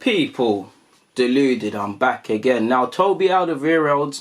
People, Deluded, I'm back again. Now, Toby Alderweireld's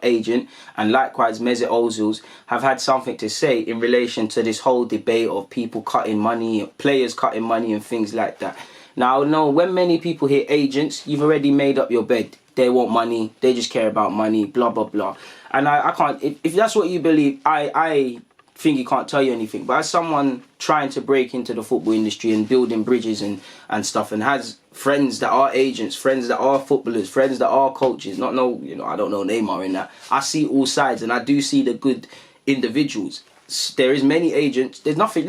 agent, and likewise Mesut Özil have had something to say in relation to this whole debate of people cutting money, players cutting money and things like that. Now, I know when many people hear agents, you've already made up your bed. They want money, they just care about money, blah, blah, blah. And I can't, if that's what you believe, I think he can't tell you anything. But as someone trying to break into the football industry and building bridges and stuff, and has friends that are agents, friends that are footballers, friends that are coaches, I don't know Neymar in that. I see all sides, and I do see the good individuals. There is many agents. There's nothing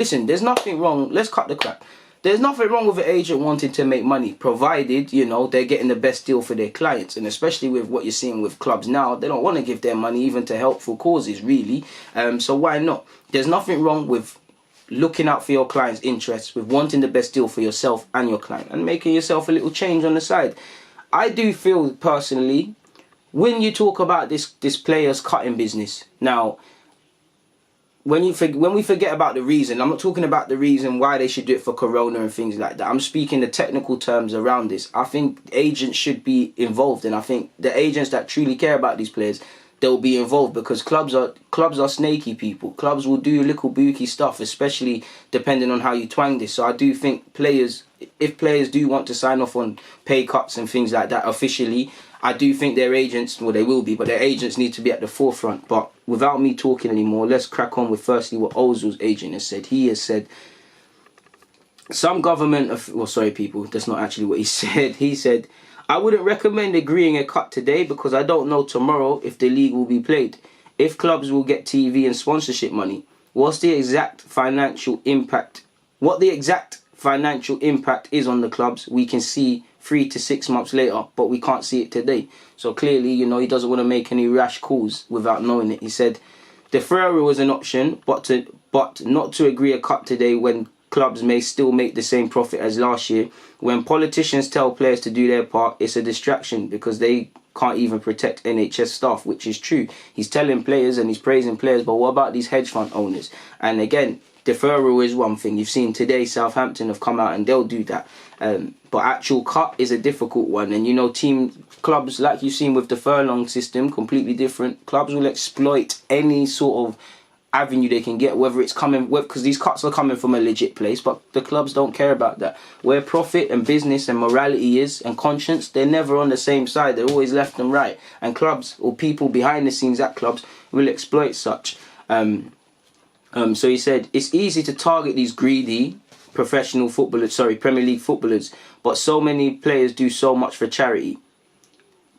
wrong. Let's cut the crap. There's nothing wrong with an agent wanting to make money, provided, they're getting the best deal for their clients. And especially with what you're seeing with clubs now, they don't want to give their money even to helpful causes, really. So why not? There's nothing wrong with looking out for your client's interests, with wanting the best deal for yourself and your client, and making yourself a little change on the side. I do feel, personally, when you talk about this players cutting business, now, when we forget about the reason, I'm not talking about the reason why they should do it for Corona and things like that. I'm speaking the technical terms around this. I think agents should be involved, and I think the agents that truly care about these players, they'll be involved, because clubs are snaky people. Clubs will do little booky stuff, especially depending on how you twang this. So I do think if players do want to sign off on pay cuts and things like that officially, I do think their agents, well, they will be, but their agents need to be at the forefront. But without me talking anymore, let's crack on with firstly what Ozil's agent has said. He has said some government, people, that's not actually what he said. He said, I wouldn't recommend agreeing a cut today because I don't know tomorrow if the league will be played, if clubs will get TV and sponsorship money. What the exact financial impact is on the clubs, we can see 3 to 6 months later, but we can't see it today. So clearly, he doesn't want to make any rash calls without knowing it. He said deferral is an option, but not to agree a cut today when clubs may still make the same profit as last year. When politicians tell players to do their part, it's a distraction because they can't even protect NHS staff, which is true. He's telling players and he's praising players, but what about these hedge fund owners? And again, deferral is one thing. You've seen today Southampton have come out and they'll do that. But actual cut is a difficult one. And clubs, like you've seen with the furlong system, completely different. Clubs will exploit any sort of avenue they can get, whether it's coming, because these cuts are coming from a legit place, but the clubs don't care about that. Where profit and business and morality is, and conscience, they're never on the same side. They're always left and right. And clubs, or people behind the scenes at clubs, will exploit such. So he said, it's easy to target these greedy Premier League footballers, but so many players do so much for charity.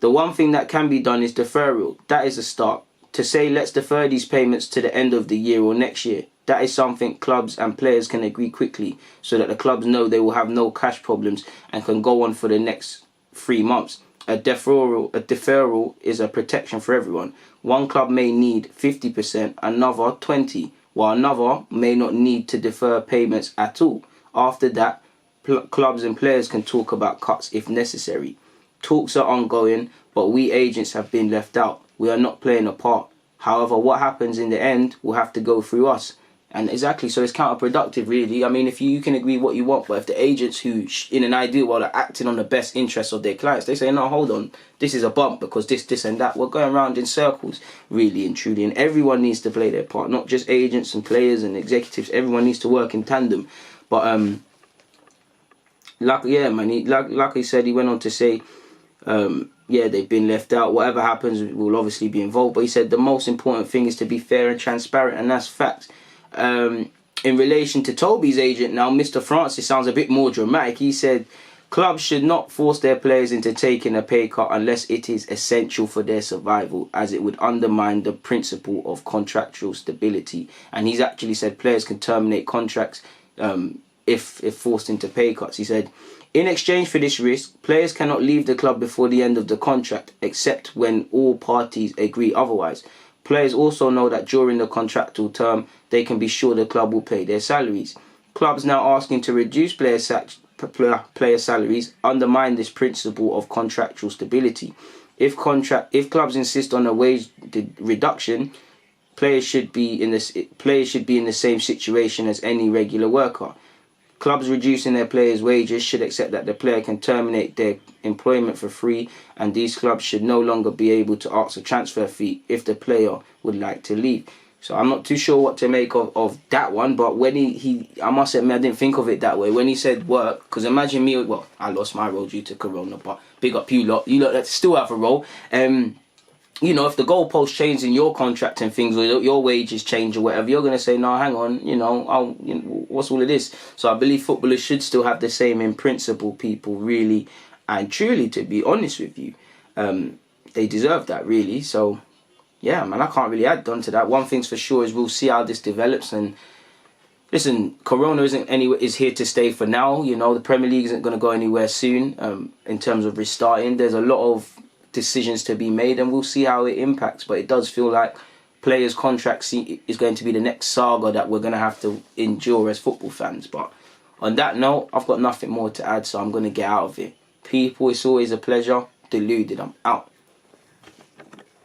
The one thing that can be done is deferral. That is a start. To say let's defer these payments to the end of the year or next year, that is something clubs and players can agree quickly, so that the clubs know they will have no cash problems and can go on for the next 3 months. A deferral is a protection for everyone. One club may need 50%, another 20%, while another may not need to defer payments at all. After that, clubs and players can talk about cuts if necessary. Talks are ongoing, but we agents have been left out. We are not playing a part. However, what happens in the end will have to go through us. And exactly, so it's counterproductive, really. I mean, if you can agree what you want, but if the agents who, in an ideal world, are acting on the best interests of their clients, they say, no, hold on, this is a bump because this and that. We're going around in circles, really and truly. And everyone needs to play their part, not just agents and players and executives. Everyone needs to work in tandem. But, like he said, he went on to say, they've been left out. Whatever happens, we'll obviously be involved. But he said the most important thing is to be fair and transparent, and that's fact. In relation to Toby's agent now, Mr. Francis sounds a bit more dramatic. He said clubs should not force their players into taking a pay cut unless it is essential for their survival, as it would undermine the principle of contractual stability. And he's actually said players can terminate contracts if forced into pay cuts. He said, in exchange for this risk, players cannot leave the club before the end of the contract, except when all parties agree otherwise. Players also know that during the contractual term, they can be sure the club will pay their salaries. Clubs now asking to reduce player salaries undermine this principle of contractual stability. If clubs insist on a wage reduction, players should be in the same situation as any regular worker. Clubs reducing their players' wages should accept that the player can terminate their employment for free, and these clubs should no longer be able to ask a transfer fee if the player would like to leave. So I'm not too sure what to make of that one, but when he I must admit, I didn't think of it that way. When he said work, because imagine me, well, I lost my role due to Corona, but big up you lot that still have a role. You know, if the goalposts change in your contract and things, or your wages change or whatever, you're going to say, no, hang on, what's all of this? So I believe footballers should still have the same in principle, people, really and truly, to be honest with you. They deserve that, really. So, yeah, man, I can't really add on to that. One thing's for sure is we'll see how this develops. And listen, Corona is here to stay for now. You know, the Premier League isn't going to go anywhere soon in terms of restarting. There's a lot of decisions to be made, and we'll see how it impacts. But it does feel like players' contracts is going to be the next saga that we're going to have to endure as football fans. But on that note, I've got nothing more to add, so I'm going to get out of it. People, it's always a pleasure. Deluded, I'm out.